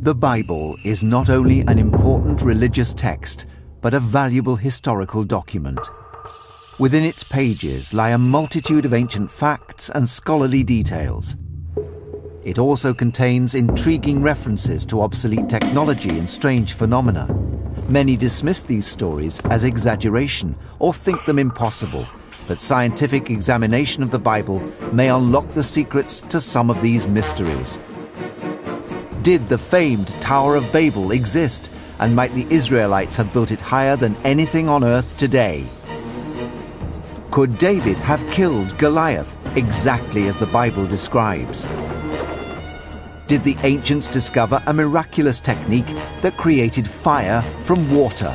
The Bible is not only an important religious text, but a valuable historical document. Within its pages lie a multitude of ancient facts and scholarly details. It also contains intriguing references to obsolete technology and strange phenomena. Many dismiss these stories as exaggeration or think them impossible, but scientific examination of the Bible may unlock the secrets to some of these mysteries. Did the famed Tower of Babel exist, and might the Israelites have built it higher than anything on earth today? Could David have killed Goliath exactly as the Bible describes? Did the ancients discover a miraculous technique that created fire from water?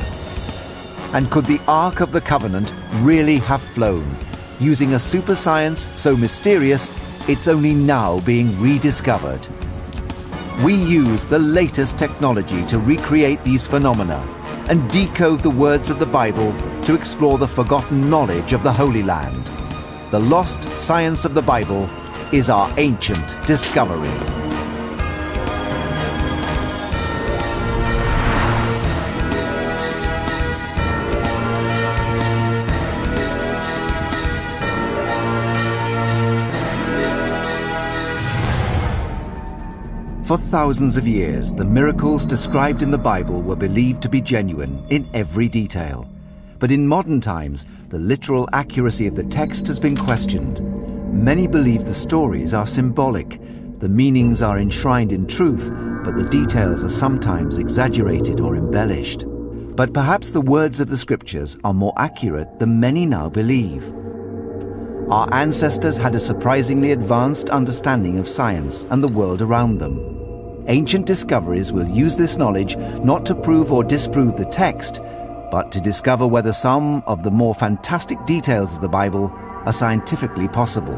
And could the Ark of the Covenant really have flown, using a super science so mysterious it's only now being rediscovered? We use the latest technology to recreate these phenomena and decode the words of the Bible to explore the forgotten knowledge of the Holy Land. The lost science of the Bible is our ancient discovery. For thousands of years, the miracles described in the Bible were believed to be genuine in every detail. But in modern times, the literal accuracy of the text has been questioned. Many believe the stories are symbolic. The meanings are enshrined in truth, but the details are sometimes exaggerated or embellished. But perhaps the words of the scriptures are more accurate than many now believe. Our ancestors had a surprisingly advanced understanding of science and the world around them. Ancient discoveries will use this knowledge not to prove or disprove the text, but to discover whether some of the more fantastic details of the Bible are scientifically possible.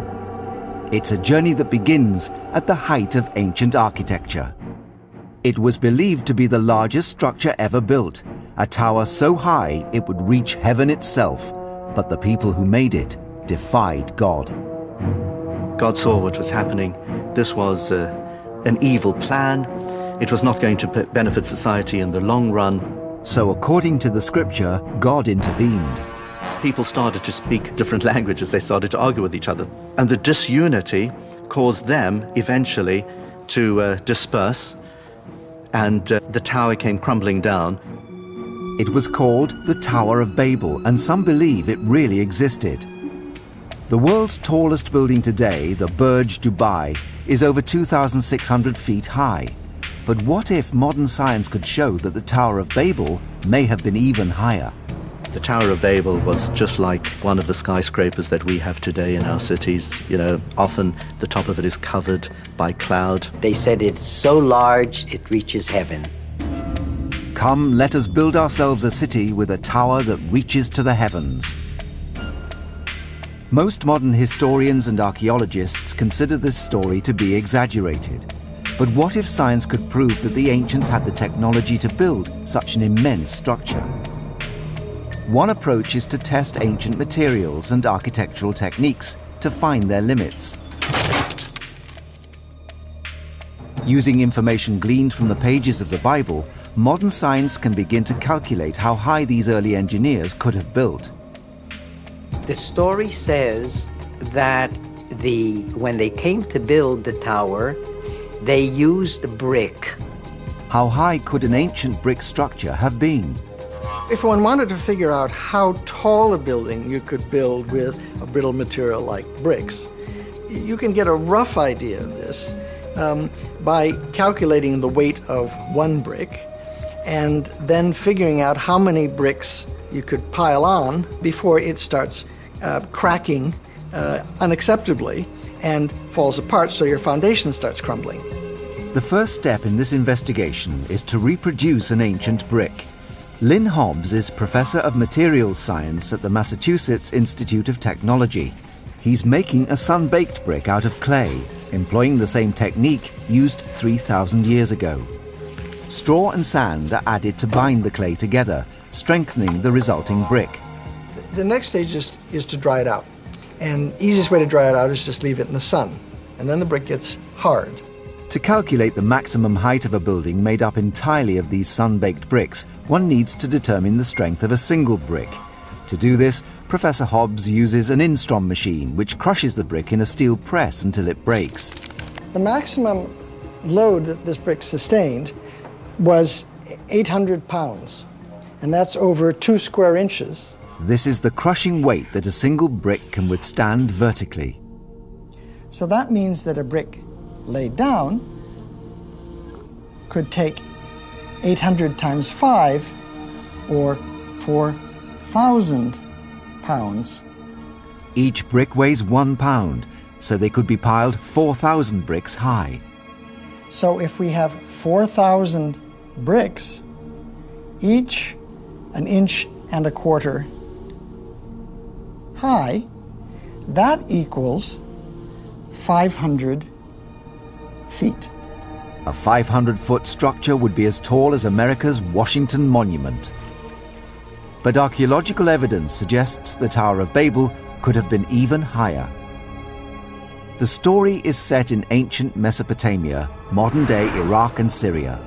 It's a journey that begins at the height of ancient architecture. It was believed to be the largest structure ever built, a tower so high it would reach heaven itself, but the people who made it defied God. God saw what was happening. This was an evil plan. It was not going to benefit society in the long run. So according to the scripture, God intervened. People started to speak different languages. They started to argue with each other. And the disunity caused them eventually to disperse, and the tower came crumbling down. It was called the Tower of Babel, and some believe it really existed. The world's tallest building today, the Burj Dubai, is over 2,600 feet high. But what if modern science could show that the Tower of Babel may have been even higher? The Tower of Babel was just like one of the skyscrapers that we have today in our cities. You know, often the top of it is covered by cloud. They said it's so large it reaches heaven. Come, let us build ourselves a city with a tower that reaches to the heavens. Most modern historians and archaeologists consider this story to be exaggerated. But what if science could prove that the ancients had the technology to build such an immense structure? One approach is to test ancient materials and architectural techniques to find their limits. Using information gleaned from the pages of the Bible, modern science can begin to calculate how high these early engineers could have built. The story says that when they came to build the tower, they used brick. How high could an ancient brick structure have been? If one wanted to figure out how tall a building you could build with a brittle material like bricks, you can get a rough idea of this by calculating the weight of one brick and then figuring out how many bricks you could pile on before it starts cracking unacceptably and falls apart, so your foundation starts crumbling. The first step in this investigation is to reproduce an ancient brick. Lynn Hobbs is Professor of Materials Science at the Massachusetts Institute of Technology. He's making a sun-baked brick out of clay, employing the same technique used 3,000 years ago. Straw and sand are added to bind the clay together, strengthening the resulting brick. The next stage is to dry it out. And the easiest way to dry it out is just leave it in the sun. And then the brick gets hard. To calculate the maximum height of a building made up entirely of these sun-baked bricks, one needs to determine the strength of a single brick. To do this, Professor Hobbs uses an Instron machine, which crushes the brick in a steel press until it breaks. The maximum load that this brick sustained was 800 pounds, and that's over 2 square inches. This is the crushing weight that a single brick can withstand vertically. So that means that a brick laid down could take 800 times 5, or 4,000 pounds. Each brick weighs 1 pound, so they could be piled 4,000 bricks high. So if we have 4,000 bricks, each 1.25 inches high, that equals 500 feet. A 500-foot structure would be as tall as America's Washington Monument. But archaeological evidence suggests the Tower of Babel could have been even higher. The story is set in ancient Mesopotamia, modern-day Iraq and Syria.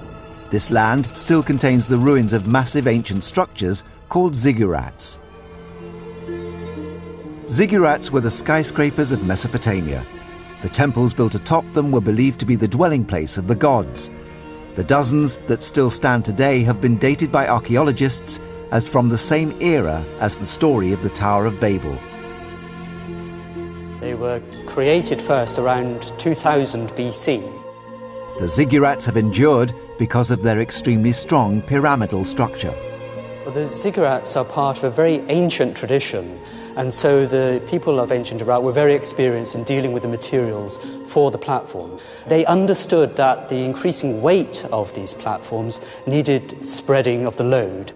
This land still contains the ruins of massive ancient structures called ziggurats. Ziggurats were the skyscrapers of Mesopotamia. The temples built atop them were believed to be the dwelling place of the gods. The dozens that still stand today have been dated by archaeologists as from the same era as the story of the Tower of Babel. They were created first around 2000 BC. The ziggurats have endured because of their extremely strong pyramidal structure. Well, the ziggurats are part of a very ancient tradition, and so the people of ancient Iraq were very experienced in dealing with the materials for the platform. They understood that the increasing weight of these platforms needed spreading of the load.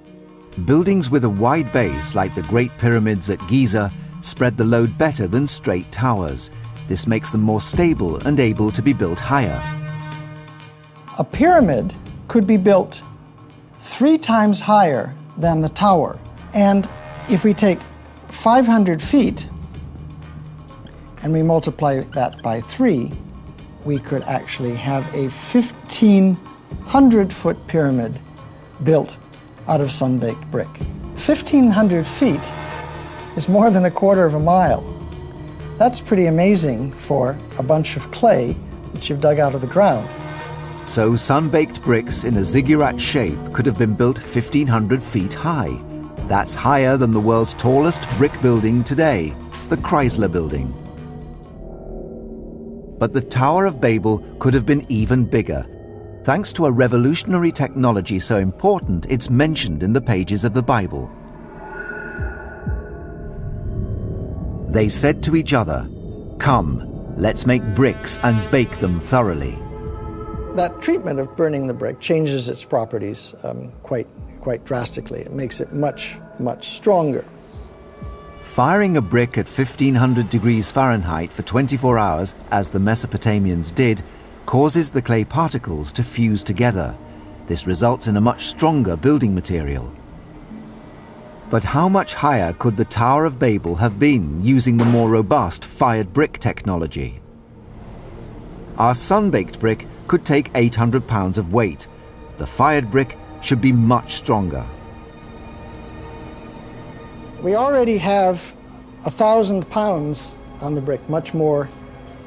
Buildings with a wide base, like the Great Pyramids at Giza, spread the load better than straight towers. This makes them more stable and able to be built higher. A pyramid could be built 3 times higher than the tower. And if we take 500 feet and we multiply that by 3, we could actually have a 1,500-foot pyramid built out of sun-baked brick. 1,500 feet is more than 1/4 mile. That's pretty amazing for a bunch of clay that you've dug out of the ground. So sun-baked bricks in a ziggurat shape could have been built 1,500 feet high. That's higher than the world's tallest brick building today, the Chrysler Building. But the Tower of Babel could have been even bigger, thanks to a revolutionary technology so important it's mentioned in the pages of the Bible. They said to each other, "Come, let's make bricks and bake them thoroughly." That treatment of burning the brick changes its properties quite drastically. It makes it much stronger. Firing a brick at 1,500 degrees Fahrenheit for 24 hours, as the Mesopotamians did, causes the clay particles to fuse together. This results in a much stronger building material. But how much higher could the Tower of Babel have been using the more robust fired brick technology? Our sun-baked brick could take 800 pounds of weight. The fired brick should be much stronger. We already have 1,000 pounds on the brick, much more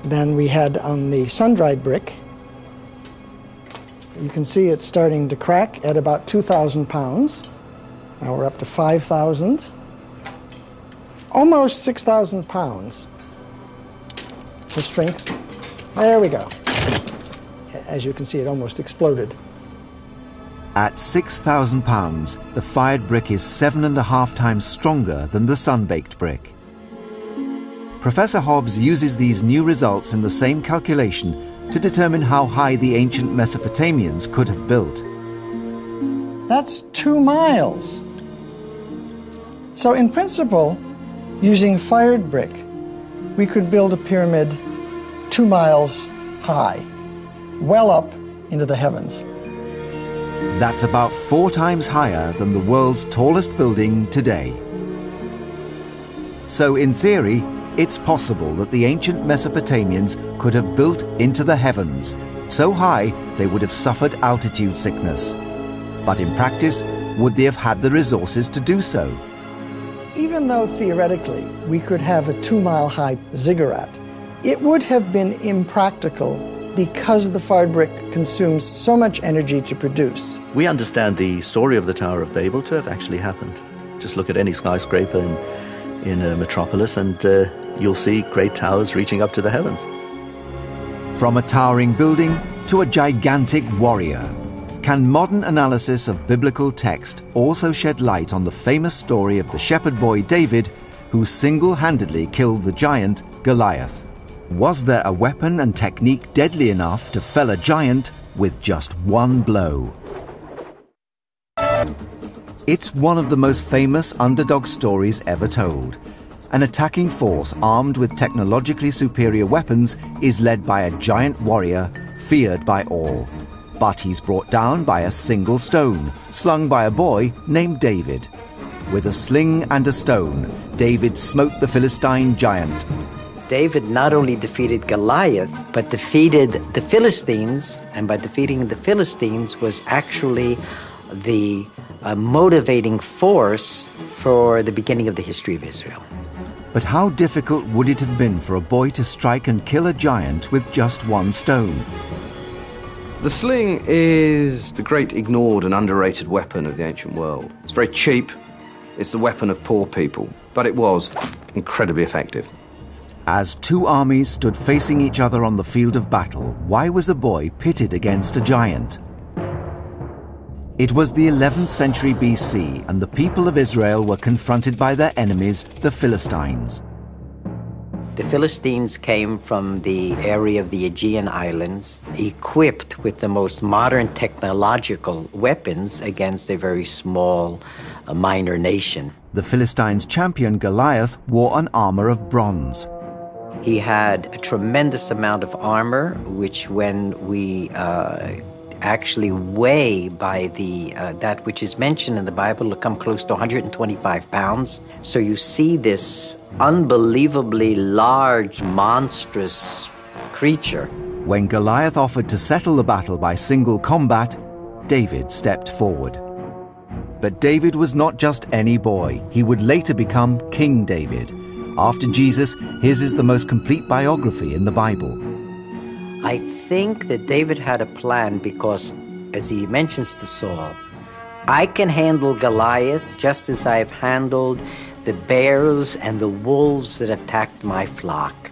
than we had on the sun-dried brick. You can see it's starting to crack at about 2,000 pounds. Now we're up to 5,000. Almost 6,000 pounds. The strength. There we go. As you can see, it almost exploded. At 6,000 pounds, the fired brick is 7.5 times stronger than the sun-baked brick. Professor Hobbs uses these new results in the same calculation to determine how high the ancient Mesopotamians could have built. That's 2 miles. So in principle, using fired brick, we could build a pyramid 2 miles high, well up into the heavens. That's about 4 times higher than the world's tallest building today. So in theory, it's possible that the ancient Mesopotamians could have built into the heavens, so high they would have suffered altitude sickness. But in practice, would they have had the resources to do so? Even though theoretically we could have a 2-mile-high ziggurat, it would have been impractical because the fired brick consumes so much energy to produce. We understand the story of the Tower of Babel to have actually happened. Just look at any skyscraper in a metropolis and you'll see great towers reaching up to the heavens. From a towering building to a gigantic warrior, can modern analysis of biblical text also shed light on the famous story of the shepherd boy David, who single-handedly killed the giant Goliath? Was there a weapon and technique deadly enough to fell a giant with just one blow? It's one of the most famous underdog stories ever told. An attacking force armed with technologically superior weapons is led by a giant warrior feared by all. But he's brought down by a single stone, slung by a boy named David. With a sling and a stone, David smote the Philistine giant. David not only defeated Goliath, but defeated the Philistines, and by defeating the Philistines was actually the motivating force for the beginning of the history of Israel. But how difficult would it have been for a boy to strike and kill a giant with just one stone? The sling is the great ignored and underrated weapon of the ancient world. It's very cheap, it's the weapon of poor people, but it was incredibly effective. As two armies stood facing each other on the field of battle, why was a boy pitted against a giant? It was the 11th century BC, and the people of Israel were confronted by their enemies, the Philistines. The Philistines came from the area of the Aegean Islands, equipped with the most modern technological weapons against a very small, minor nation. The Philistines' champion Goliath wore an armor of bronze. He had a tremendous amount of armor, which when we actually weigh by that which is mentioned in the Bible will come close to 125 pounds. So you see this unbelievably large, monstrous creature. When Goliath offered to settle the battle by single combat, David stepped forward. But David was not just any boy. He would later become King David. After Jesus, his is the most complete biography in the Bible. I think that David had a plan because, as he mentions to Saul, I can handle Goliath just as I've handled the bears and the wolves that have attacked my flock.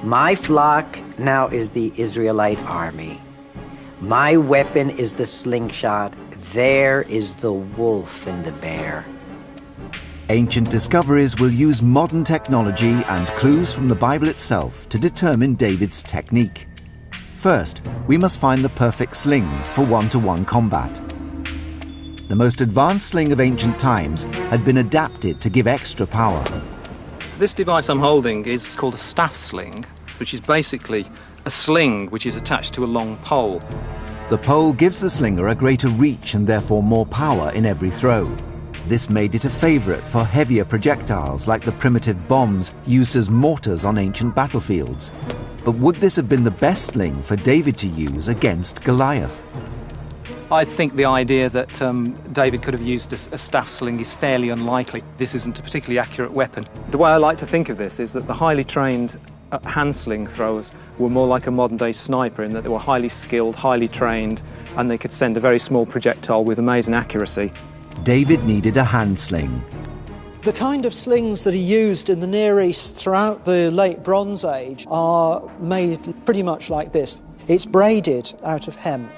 My flock now is the Israelite army. My weapon is the slingshot. There is the wolf and the bear. Ancient discoveries will use modern technology and clues from the Bible itself to determine David's technique. First, we must find the perfect sling for one-to-one combat. The most advanced sling of ancient times had been adapted to give extra power. This device I'm holding is called a staff sling, which is basically a sling which is attached to a long pole. The pole gives the slinger a greater reach and therefore more power in every throw. This made it a favorite for heavier projectiles like the primitive bombs used as mortars on ancient battlefields. But would this have been the best sling for David to use against Goliath? I think the idea that David could have used a staff sling is fairly unlikely. This isn't a particularly accurate weapon. The way I like to think of this is that the highly trained hand sling throwers were more like a modern-day sniper in that they were highly skilled, highly trained, and they could send a very small projectile with amazing accuracy. David needed a hand sling. The kind of slings that are used in the Near East throughout the late Bronze Age are made pretty much like this. It's braided out of hemp.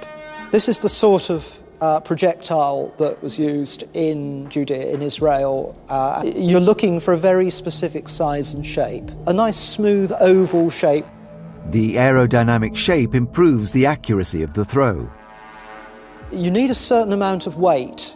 This is the sort of projectile that was used in Judea, in Israel. You're looking for a very specific size and shape, a nice smooth oval shape. The aerodynamic shape improves the accuracy of the throw. You need a certain amount of weight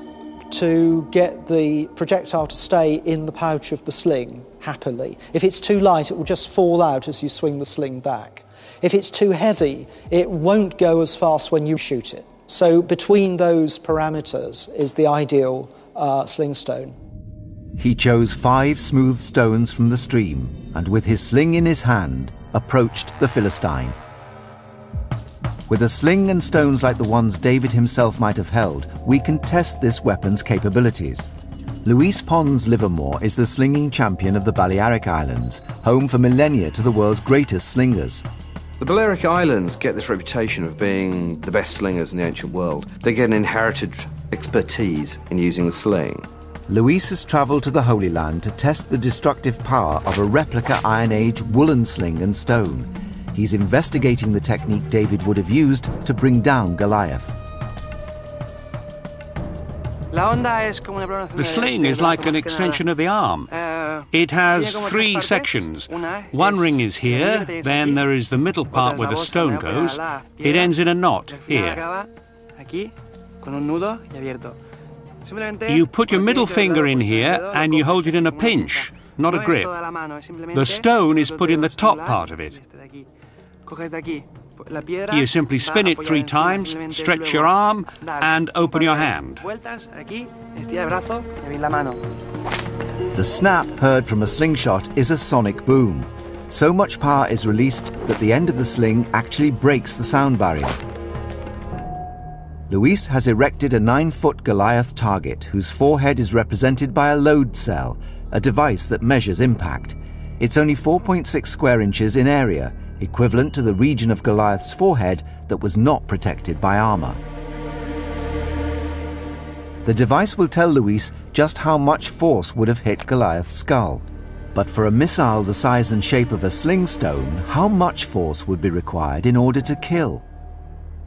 to get the projectile to stay in the pouch of the sling happily. If it's too light, it will just fall out as you swing the sling back. If it's too heavy, it won't go as fast when you shoot it. So between those parameters is the ideal sling stone. He chose 5 smooth stones from the stream and with his sling in his hand approached the Philistine. With a sling and stones like the ones David himself might have held, we can test this weapon's capabilities. Luis Pons Livermore is the slinging champion of the Balearic Islands, home for millennia to the world's greatest slingers. The Balearic Islands get this reputation of being the best slingers in the ancient world. They get an inherited expertise in using the sling. Luis has travelled to the Holy Land to test the destructive power of a replica Iron Age woolen sling and stone. He's investigating the technique David would have used to bring down Goliath. The sling is like an extension of the arm. It has 3 sections. One ring is here, then there is the middle part where the stone goes. It ends in a knot here. You put your middle finger in here and you hold it in a pinch, not a grip. The stone is put in the top part of it. You simply spin it 3 times, stretch your arm, and open your hand. The snap heard from a slingshot is a sonic boom. So much power is released that the end of the sling actually breaks the sound barrier. Luis has erected a 9-foot Goliath target whose forehead is represented by a load cell, a device that measures impact. It's only 4.6 square inches in area, equivalent to the region of Goliath's forehead that was not protected by armor. The device will tell Luis just how much force would have hit Goliath's skull. But for a missile the size and shape of a sling stone, how much force would be required in order to kill?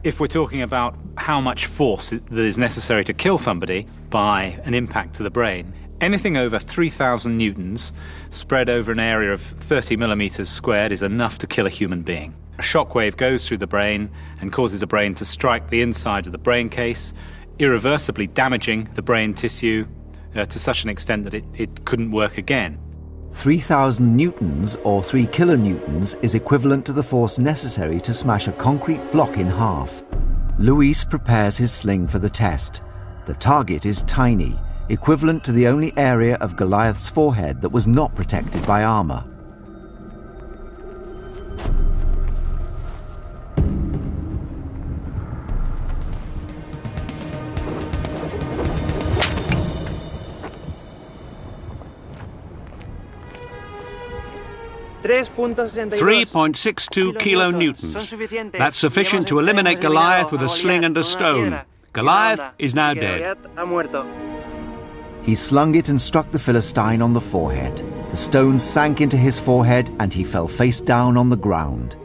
If we're talking about how much force that is necessary to kill somebody by an impact to the brain, anything over 3,000 newtons spread over an area of 30 millimeters squared is enough to kill a human being. A shockwave goes through the brain and causes the brain to strike the inside of the brain case, irreversibly damaging the brain tissue to such an extent that it couldn't work again. 3,000 newtons or 3 kilonewtons is equivalent to the force necessary to smash a concrete block in half. Luis prepares his sling for the test. The target is tiny, equivalent to the only area of Goliath's forehead that was not protected by armor. .62 kilonewtons. That's sufficient to eliminate Goliath with a sling and a stone. Goliath is now dead. He slung it and struck the Philistine on the forehead. The stone sank into his forehead and he fell face down on the ground.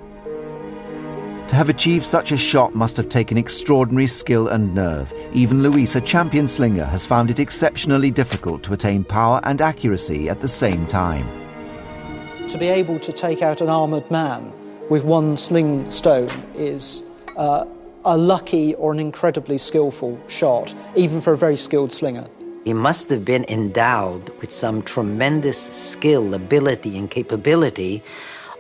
To have achieved such a shot must have taken extraordinary skill and nerve. Even Luis, a champion slinger, has found it exceptionally difficult to attain power and accuracy at the same time. To be able to take out an armoured man with one sling stone is a lucky or an incredibly skillful shot, even for a very skilled slinger. He must have been endowed with some tremendous skill, ability, and capability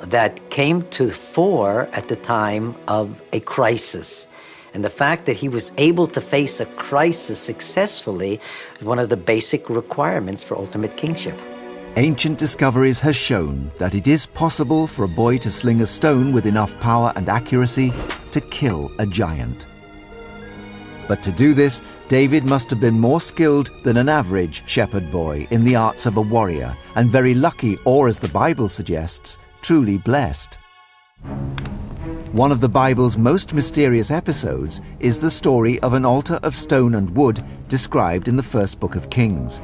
that came to the fore at the time of a crisis. And the fact that he was able to face a crisis successfully is one of the basic requirements for ultimate kingship. Ancient Discoveries has shown that it is possible for a boy to sling a stone with enough power and accuracy to kill a giant. But to do this, David must have been more skilled than an average shepherd boy in the arts of a warrior, and very lucky, or as the Bible suggests, truly blessed. One of the Bible's most mysterious episodes is the story of an altar of stone and wood described in the first book of Kings.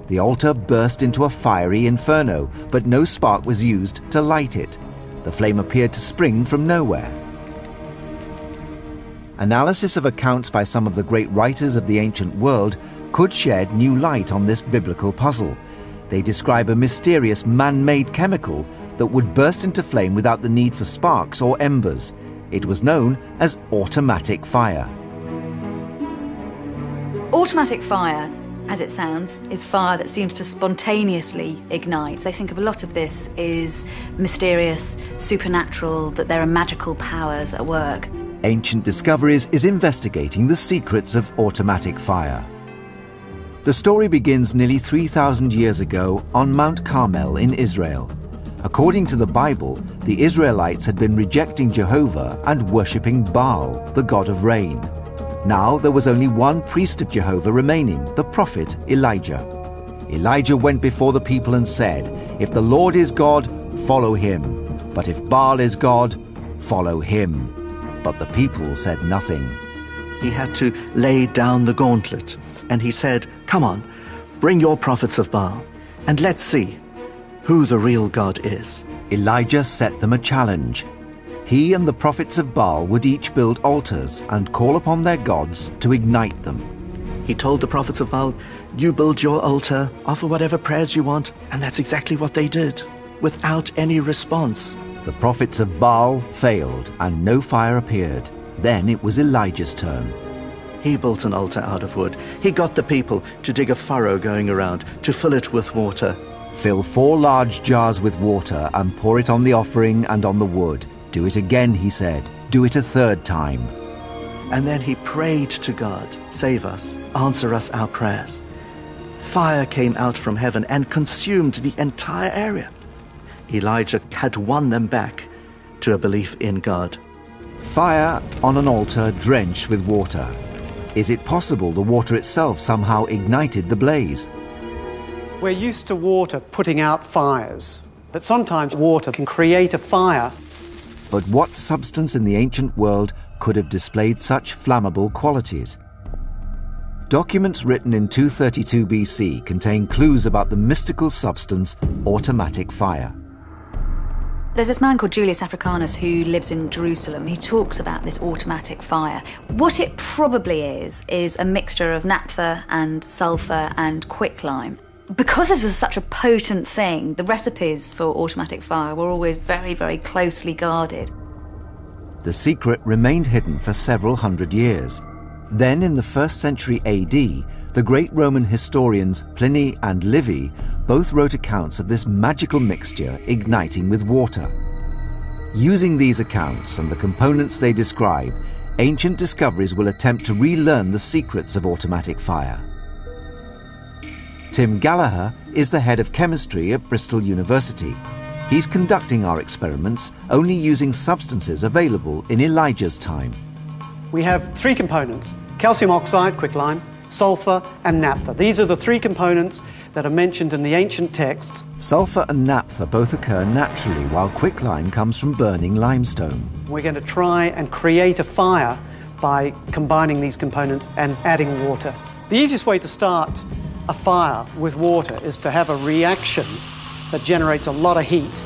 The altar burst into a fiery inferno, but no spark was used to light it. The flame appeared to spring from nowhere. Analysis of accounts by some of the great writers of the ancient world could shed new light on this biblical puzzle. They describe a mysterious man-made chemical that would burst into flame without the need for sparks or embers. It was known as automatic fire. Automatic fire, as it sounds, is fire that seems to spontaneously ignite. I think of a lot of this is mysterious, supernatural, that there are magical powers at work. Ancient Discoveries is investigating the secrets of automatic fire. The story begins nearly 3,000 years ago on Mount Carmel in Israel. According to the Bible, the Israelites had been rejecting Jehovah and worshipping Baal, the god of rain. Now there was only one priest of Jehovah remaining, the prophet Elijah. Elijah went before the people and said, "If the Lord is God, follow him. But if Baal is God, follow him." But the people said nothing. He had to lay down the gauntlet, and he said, "Come on, bring your prophets of Baal, and let's see who the real God is." Elijah set them a challenge. He and the prophets of Baal would each build altars and call upon their gods to ignite them. He told the prophets of Baal, "You build your altar, offer whatever prayers you want," and that's exactly what they did, without any response. The prophets of Baal failed, and no fire appeared. Then it was Elijah's turn. He built an altar out of wood. He got the people to dig a furrow going around, to fill it with water. "Fill 4 large jars with water and pour it on the offering and on the wood. Do it again," he said. "Do it a 3rd time." And then he prayed to God, "Save us, answer us our prayers." Fire came out from heaven and consumed the entire area. Elijah had won them back to a belief in God. Fire on an altar drenched with water. Is it possible the water itself somehow ignited the blaze? We're used to water putting out fires, but sometimes water can create a fire. But what substance in the ancient world could have displayed such flammable qualities? Documents written in 232 BC contain clues about the mystical substance automatic fire. There's this man called Julius Africanus who lives in Jerusalem. He talks about this automatic fire. What it probably is a mixture of naphtha and sulfur and quicklime. Because this was such a potent thing, the recipes for automatic fire were always very, very closely guarded. The secret remained hidden for several hundred years. Then, in the 1st century AD, the great Roman historians Pliny and Livy both wrote accounts of this magical mixture igniting with water. Using these accounts and the components they describe, ancient discoveries will attempt to relearn the secrets of automatic fire. Tim Gallagher is the head of chemistry at Bristol University. He's conducting our experiments only using substances available in Elijah's time. We have 3 components: calcium oxide, quicklime, sulfur and naphtha. These are the 3 components that are mentioned in the ancient texts. Sulfur and naphtha both occur naturally, while quicklime comes from burning limestone. We're going to try and create a fire by combining these components and adding water. The easiest way to start a fire with water is to have a reaction that generates a lot of heat.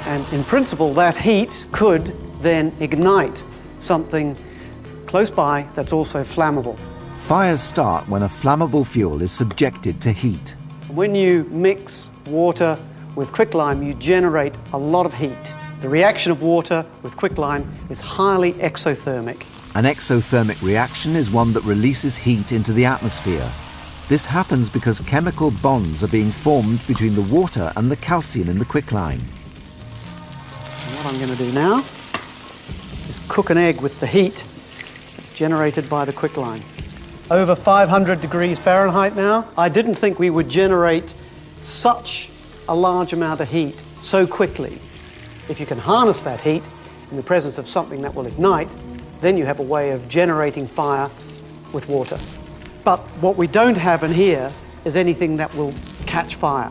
And in principle, that heat could then ignite something close by that's also flammable. Fires start when a flammable fuel is subjected to heat. When you mix water with quicklime, you generate a lot of heat. The reaction of water with quicklime is highly exothermic. An exothermic reaction is one that releases heat into the atmosphere. This happens because chemical bonds are being formed between the water and the calcium in the quicklime. And what I'm going to do now is cook an egg with the heat that's generated by the quicklime. Over 500 degrees Fahrenheit now. I didn't think we would generate such a large amount of heat so quickly. If you can harness that heat in the presence of something that will ignite, then you have a way of generating fire with water. But what we don't have in here is anything that will catch fire.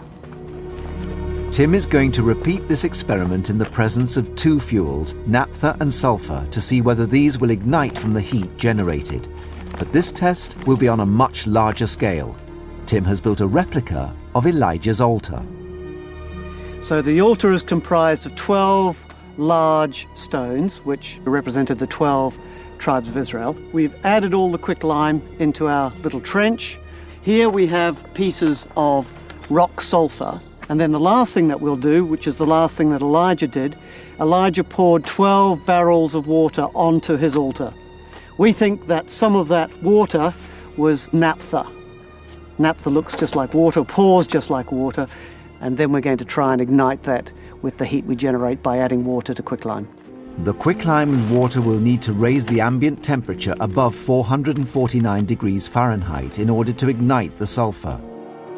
Tim is going to repeat this experiment in the presence of 2 fuels, naphtha and sulfur, to see whether these will ignite from the heat generated. But this test will be on a much larger scale. Tim has built a replica of Elijah's altar. So the altar is comprised of 12 large stones, which represented the 12 tribes of Israel. We've added all the quicklime into our little trench. Here we have pieces of rock sulfur. And then the last thing that we'll do, which is the last thing that Elijah did, Elijah poured 12 barrels of water onto his altar. We think that some of that water was naphtha. Naphtha looks just like water, pours just like water, and then we're going to try and ignite that with the heat we generate by adding water to quicklime. The quicklime and water will need to raise the ambient temperature above 449 degrees Fahrenheit in order to ignite the sulfur.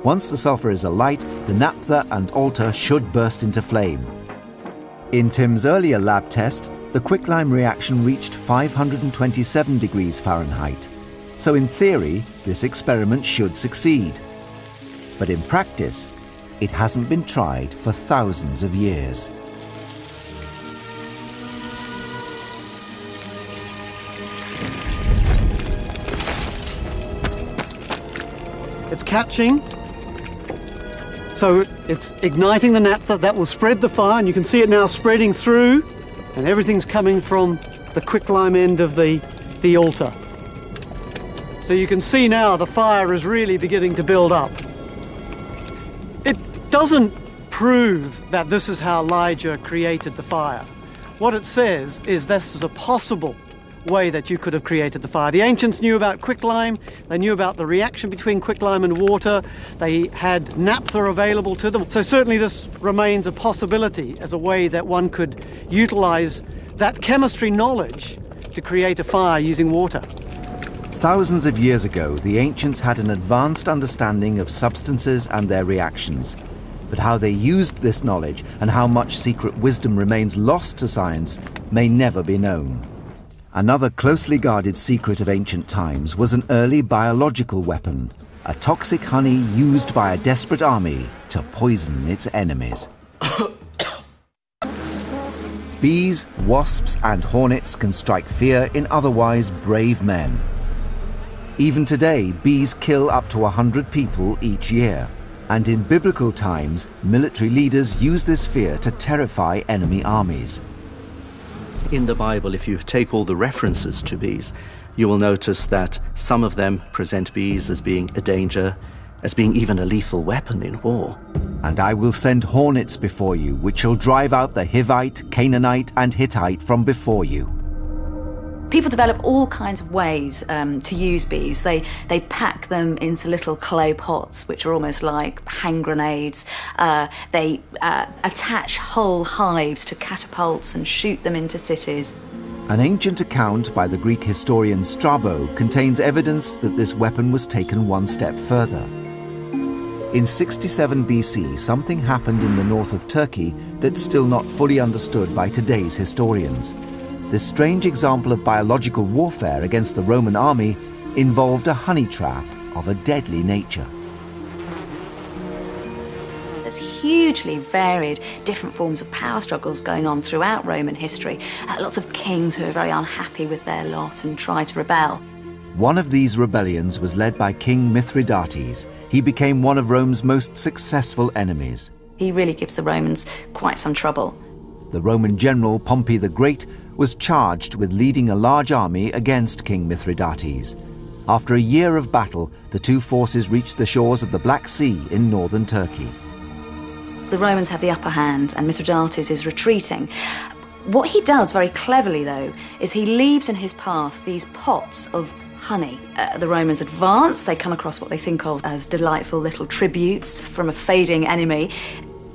Once the sulfur is alight, the naphtha and altar should burst into flame. In Tim's earlier lab test, the quicklime reaction reached 527 degrees Fahrenheit. So in theory, this experiment should succeed. But in practice, it hasn't been tried for thousands of years. It's catching. So it's igniting the naphtha. That will spread the fire, and you can see it now spreading through, and everything's coming from the quicklime end of the altar. So you can see now the fire is really beginning to build up. It doesn't prove that this is how Elijah created the fire. What it says is this is a possible way that you could have created the fire. The ancients knew about quicklime, they knew about the reaction between quicklime and water, they had naphtha available to them. So certainly this remains a possibility as a way that one could utilize that chemistry knowledge to create a fire using water. Thousands of years ago, the ancients had an advanced understanding of substances and their reactions. But how they used this knowledge and how much secret wisdom remains lost to science may never be known. Another closely guarded secret of ancient times was an early biological weapon, a toxic honey used by a desperate army to poison its enemies. Bees, wasps, and hornets can strike fear in otherwise brave men. Even today, bees kill up to 100 people each year. And in biblical times, military leaders use this fear to terrify enemy armies. In the Bible, if you take all the references to bees, you will notice that some of them present bees as being a danger, as being even a lethal weapon in war. And I will send hornets before you, which shall drive out the Hivite, Canaanite, and Hittite from before you. People develop all kinds of ways to use bees. They pack them into little clay pots, which are almost like hand grenades. They attach whole hives to catapults and shoot them into cities. An ancient account by the Greek historian Strabo contains evidence that this weapon was taken one step further. In 67 BC, something happened in the north of Turkey that's still not fully understood by today's historians. This strange example of biological warfare against the Roman army involved a honey trap of a deadly nature. There's hugely varied different forms of power struggles going on throughout Roman history. Lots of kings who are very unhappy with their lot and try to rebel. One of these rebellions was led by King Mithridates. He became one of Rome's most successful enemies. He really gives the Romans quite some trouble. The Roman general Pompey the Great was charged with leading a large army against King Mithridates. After a year of battle, the two forces reached the shores of the Black Sea in northern Turkey. The Romans have the upper hand and Mithridates is retreating. What he does very cleverly, though, is he leaves in his path these pots of honey. The Romans advance, they come across what they think of as delightful little tributes from a fading enemy,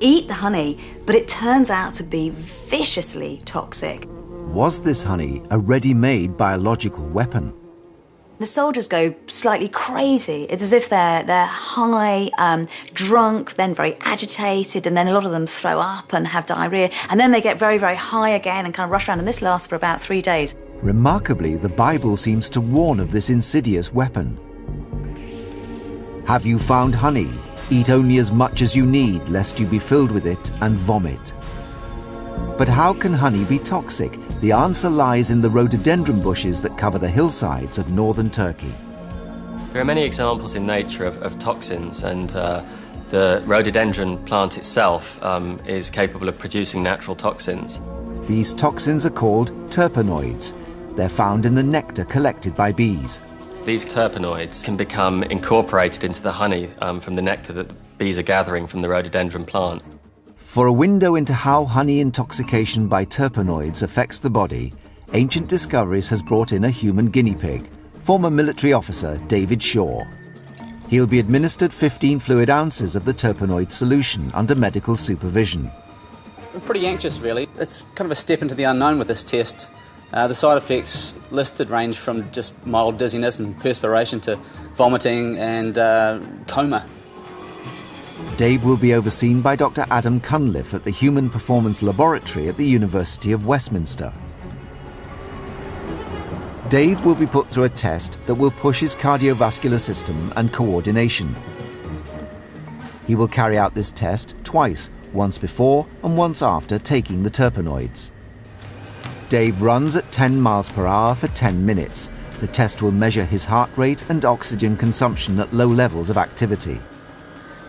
eat the honey, but it turns out to be viciously toxic. Was this honey a ready-made biological weapon? The soldiers go slightly crazy. It's as if they're high, drunk, then very agitated, and then a lot of them throw up and have diarrhea, and then they get very, very high again and kind of rush around, and this lasts for about 3 days. Remarkably, the Bible seems to warn of this insidious weapon. Have you found honey? Eat only as much as you need, lest you be filled with it and vomit. But how can honey be toxic? The answer lies in the rhododendron bushes that cover the hillsides of northern Turkey. There are many examples in nature of toxins, and the rhododendron plant itself is capable of producing natural toxins. These toxins are called terpenoids. They're found in the nectar collected by bees. These terpenoids can become incorporated into the honey from the nectar that the bees are gathering from the rhododendron plant. For a window into how honey intoxication by terpenoids affects the body, Ancient Discoveries has brought in a human guinea pig, former military officer David Shaw. He'll be administered 15 fluid ounces of the terpenoid solution under medical supervision. I'm pretty anxious, really. It's kind of a step into the unknown with this test. The side effects listed range from just mild dizziness and perspiration to vomiting and coma. Dave will be overseen by Dr. Adam Cunliffe at the Human Performance Laboratory at the University of Westminster. Dave will be put through a test that will push his cardiovascular system and coordination. He will carry out this test twice, once before and once after taking the terpenoids. Dave runs at 10 miles per hour for 10 minutes. The test will measure his heart rate and oxygen consumption at low levels of activity.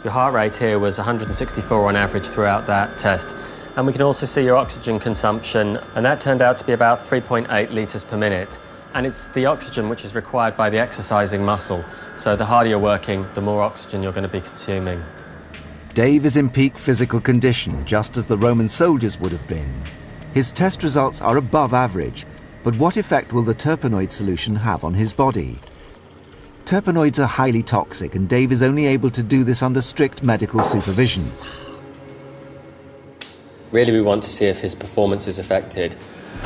Your heart rate here was 164 on average throughout that test. And we can also see your oxygen consumption, and that turned out to be about 3.8 litres per minute. And it's the oxygen which is required by the exercising muscle. So the harder you're working, the more oxygen you're going to be consuming. Dave is in peak physical condition, just as the Roman soldiers would have been. His test results are above average, but what effect will the terpenoid solution have on his body? Terpenoids are highly toxic, and Dave is only able to do this under strict medical supervision. Really, we want to see if his performance is affected.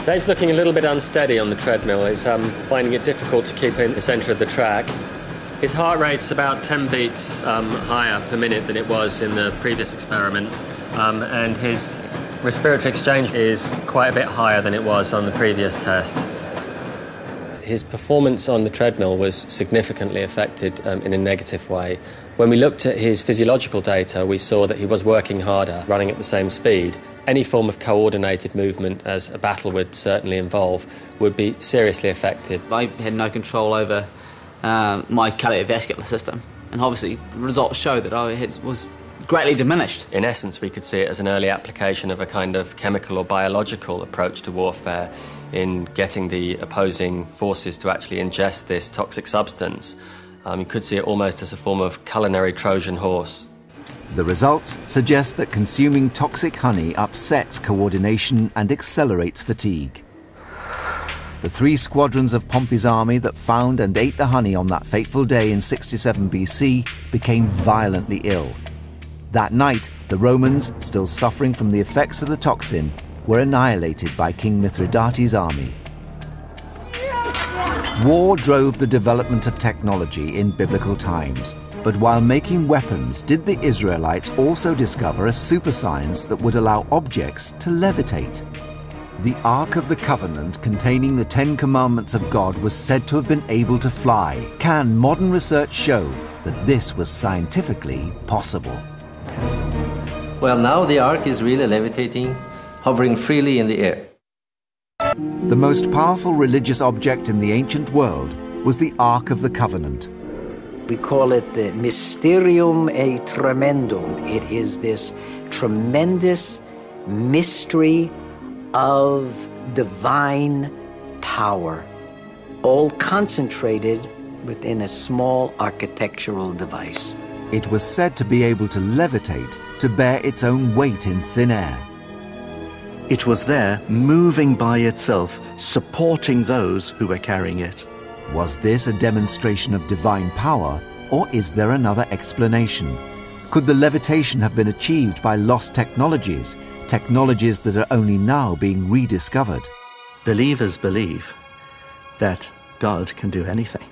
Dave's looking a little bit unsteady on the treadmill. He's finding it difficult to keep in the centre of the track. His heart rate's about 10 beats higher per minute than it was in the previous experiment, and his respiratory exchange is quite a bit higher than it was on the previous test. His performance on the treadmill was significantly affected in a negative way. When we looked at his physiological data, we saw that he was working harder, running at the same speed. Any form of coordinated movement, as a battle would certainly involve, would be seriously affected. I had no control over my cardiovascular system, and obviously the results show that I was greatly diminished. In essence, we could see it as an early application of a kind of chemical or biological approach to warfare in getting the opposing forces to actually ingest this toxic substance. You could see it almost as a form of culinary Trojan horse. The results suggest that consuming toxic honey upsets coordination and accelerates fatigue. The 3 squadrons of Pompey's army that found and ate the honey on that fateful day in 67 BC became violently ill. That night, the Romans, still suffering from the effects of the toxin, were annihilated by King Mithridates' army. War drove the development of technology in biblical times, but while making weapons, did the Israelites also discover a super science that would allow objects to levitate? The Ark of the Covenant, containing the 10 Commandments of God, was said to have been able to fly. Can modern research show that this was scientifically possible? Well, now the Ark is really levitating, hovering freely in the air. The most powerful religious object in the ancient world was the Ark of the Covenant. We call it the Mysterium e Tremendum. It is this tremendous mystery of divine power, all concentrated within a small architectural device. It was said to be able to levitate, to bear its own weight in thin air. It was there, moving by itself, supporting those who were carrying it. Was this a demonstration of divine power, or is there another explanation? Could the levitation have been achieved by lost technologies, technologies that are only now being rediscovered? Believers believe that God can do anything,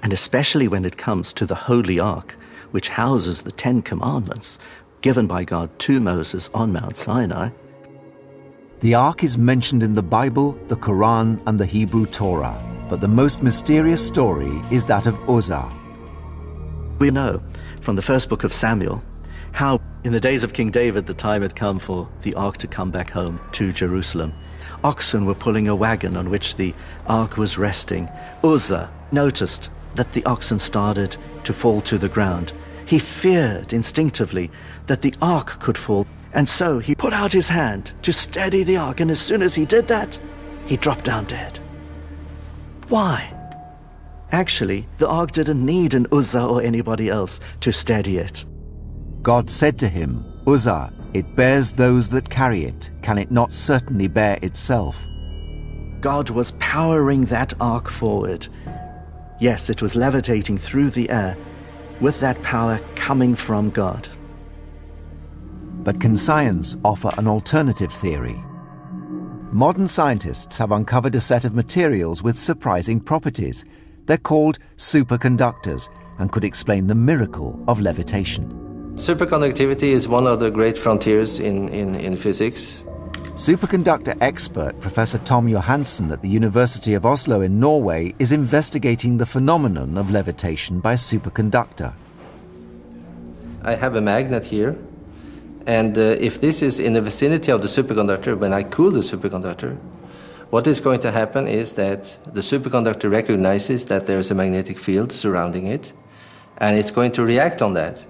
and especially when it comes to the Holy Ark, which houses the 10 Commandments given by God to Moses on Mount Sinai. The Ark is mentioned in the Bible, the Quran, and the Hebrew Torah, but the most mysterious story is that of Uzzah. We know from the first book of Samuel how in the days of King David the time had come for the Ark to come back home to Jerusalem. Oxen were pulling a wagon on which the Ark was resting. Uzzah noticed that the oxen started to fall to the ground. He feared instinctively that the Ark could fall, and so he put out his hand to steady the Ark, and as soon as he did that, he dropped down dead. Why? Actually, the Ark didn't need an Uzzah or anybody else to steady it. God said to him, Uzzah, it bears those that carry it. Can it not certainly bear itself? God was powering that Ark forward. Yes, it was levitating through the air, with that power coming from God. But can science offer an alternative theory? Modern scientists have uncovered a set of materials with surprising properties. They're called superconductors and could explain the miracle of levitation. Superconductivity is one of the great frontiers in physics. Superconductor expert Professor Tom Johansen at the University of Oslo in Norway is investigating the phenomenon of levitation by superconductor. I have a magnet here, and if this is in the vicinity of the superconductor, when I cool the superconductor, what is going to happen is that the superconductor recognizes that there is a magnetic field surrounding it, and it's going to react on that.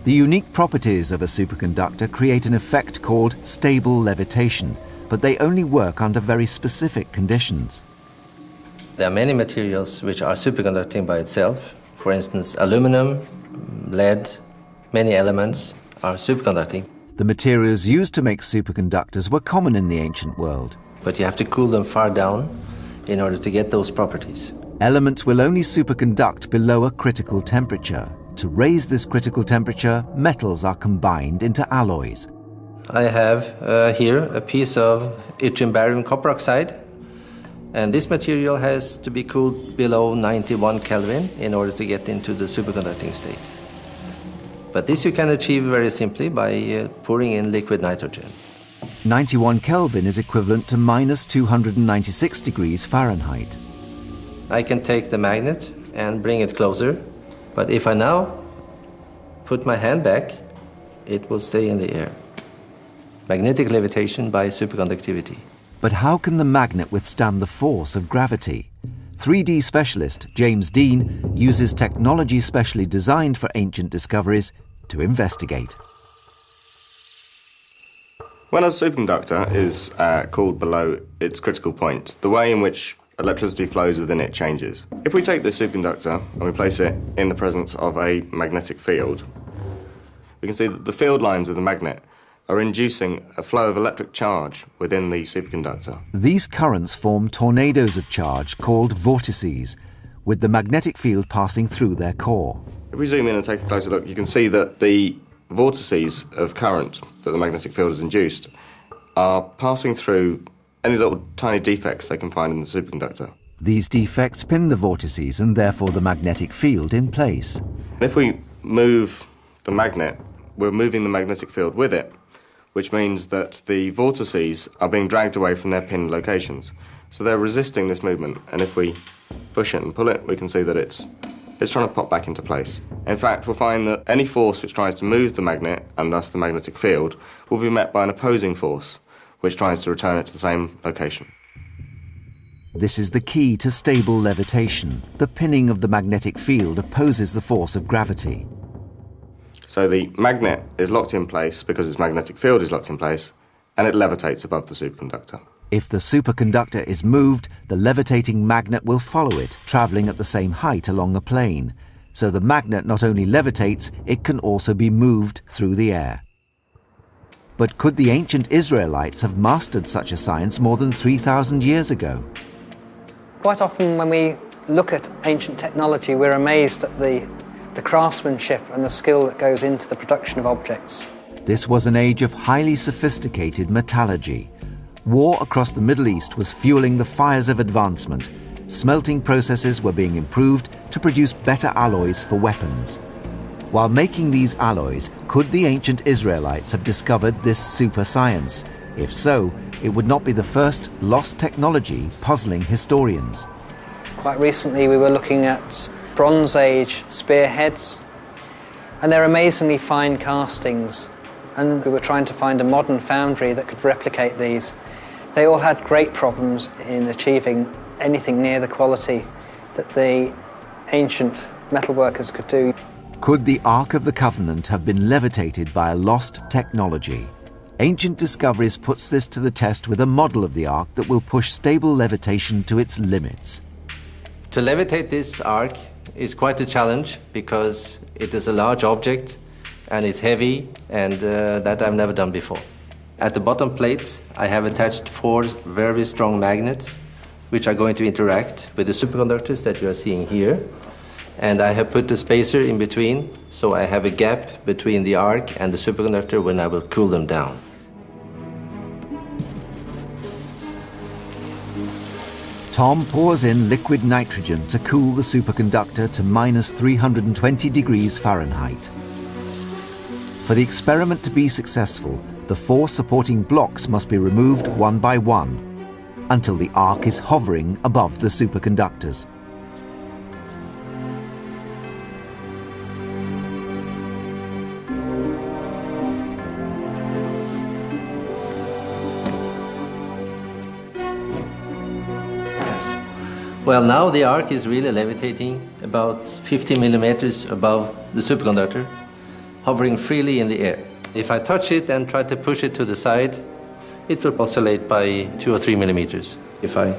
The unique properties of a superconductor create an effect called stable levitation, but they only work under very specific conditions. There are many materials which are superconducting by itself. For instance, aluminum, lead, many elements are superconducting. The materials used to make superconductors were common in the ancient world. But you have to cool them far down in order to get those properties. Elements will only superconduct below a critical temperature. To raise this critical temperature, metals are combined into alloys. I have here a piece of yttrium barium copper oxide, and this material has to be cooled below 91 Kelvin in order to get into the superconducting state. But this you can achieve very simply by pouring in liquid nitrogen. 91 Kelvin is equivalent to minus 296 degrees Fahrenheit. I can take the magnet and bring it closer. But if I now put my hand back, it will stay in the air. Magnetic levitation by superconductivity. But how can the magnet withstand the force of gravity? 3D specialist James Dean uses technology specially designed for ancient discoveries to investigate. When a superconductor is cooled below its critical point, the way in which electricity flows within it changes. If we take this superconductor and we place it in the presence of a magnetic field, we can see that the field lines of the magnet are inducing a flow of electric charge within the superconductor. These currents form tornadoes of charge called vortices, with the magnetic field passing through their core. If we zoom in and take a closer look, you can see that the vortices of current that the magnetic field has induced are passing through any little tiny defects they can find in the superconductor. These defects pin the vortices and therefore the magnetic field in place. And if we move the magnet, we're moving the magnetic field with it, which means that the vortices are being dragged away from their pinned locations. So they're resisting this movement, and if we push it and pull it, we can see that it's trying to pop back into place. In fact, we'll find that any force which tries to move the magnet, and thus the magnetic field, will be met by an opposing force, which tries to return it to the same location. This is the key to stable levitation. The pinning of the magnetic field opposes the force of gravity. So the magnet is locked in place because its magnetic field is locked in place, and it levitates above the superconductor. If the superconductor is moved, the levitating magnet will follow it, travelling at the same height along a plane. So the magnet not only levitates, it can also be moved through the air. But could the ancient Israelites have mastered such a science more than 3,000 years ago? Quite often when we look at ancient technology, we're amazed at the craftsmanship and the skill that goes into the production of objects. This was an age of highly sophisticated metallurgy. War across the Middle East was fueling the fires of advancement. Smelting processes were being improved to produce better alloys for weapons. While making these alloys, could the ancient Israelites have discovered this super science? If so, it would not be the first lost technology puzzling historians. Quite recently we were looking at Bronze Age spearheads, and they're amazingly fine castings, and we were trying to find a modern foundry that could replicate these. They all had great problems in achieving anything near the quality that the ancient metalworkers could do. Could the Ark of the Covenant have been levitated by a lost technology? Ancient Discoveries puts this to the test with a model of the Ark that will push stable levitation to its limits. To levitate this Ark is quite a challenge because it is a large object and it's heavy, and that I've never done before. At the bottom plate, I have attached 4 very strong magnets which are going to interact with the superconductors that you are seeing here. And I have put the spacer in between, so I have a gap between the Ark and the superconductor when I will cool them down. Tom pours in liquid nitrogen to cool the superconductor to minus 320 degrees Fahrenheit. For the experiment to be successful, the 4 supporting blocks must be removed one by one until the Ark is hovering above the superconductors. Well, now the Ark is really levitating about 50 millimeters above the superconductor, hovering freely in the air. If I touch it and try to push it to the side, it will oscillate by 2 or 3 millimeters. If I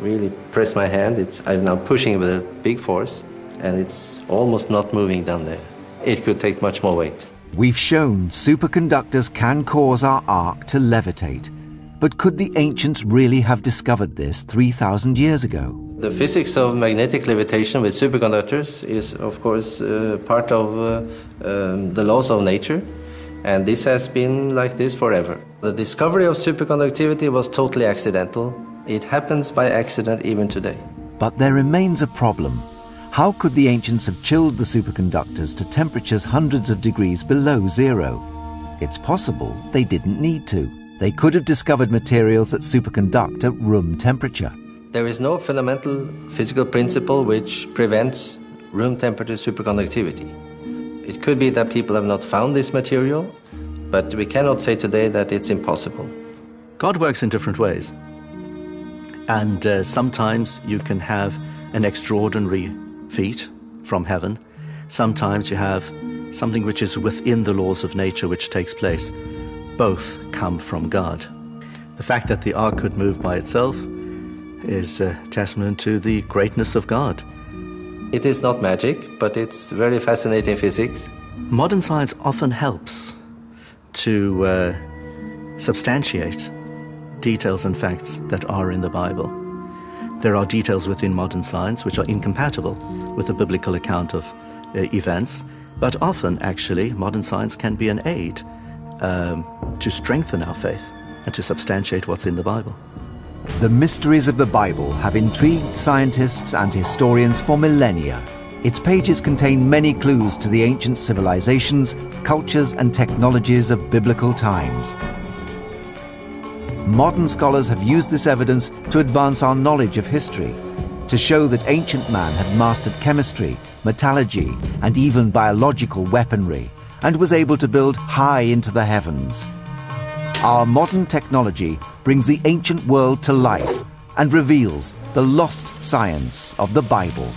really press my hand, I'm now pushing with a big force, and it's almost not moving down there. It could take much more weight. We've shown superconductors can cause our Ark to levitate. But could the ancients really have discovered this 3,000 years ago? The physics of magnetic levitation with superconductors is, of course, part of the laws of nature, and this has been like this forever. The discovery of superconductivity was totally accidental. It happens by accident even today. But there remains a problem. How could the ancients have chilled the superconductors to temperatures hundreds of degrees below zero? It's possible they didn't need to. They could have discovered materials that superconduct at room temperature. There is no fundamental physical principle which prevents room temperature superconductivity. It could be that people have not found this material, but we cannot say today that it's impossible. God works in different ways. And sometimes you can have an extraordinary feat from heaven. Sometimes you have something which is within the laws of nature which takes place. Both come from God. The fact that the Ark could move by itself is a testament to the greatness of God. It is not magic, but it's very fascinating physics. Modern science often helps to substantiate details and facts that are in the Bible. There are details within modern science which are incompatible with the biblical account of events, but often, actually, modern science can be an aid to strengthen our faith and to substantiate what's in the Bible. The mysteries of the Bible have intrigued scientists and historians for millennia. Its pages contain many clues to the ancient civilizations, cultures, and technologies of biblical times. Modern scholars have used this evidence to advance our knowledge of history, to show that ancient man had mastered chemistry, metallurgy, and even biological weaponry, and was able to build high into the heavens. Our modern technology brings the ancient world to life and reveals the lost science of the Bible.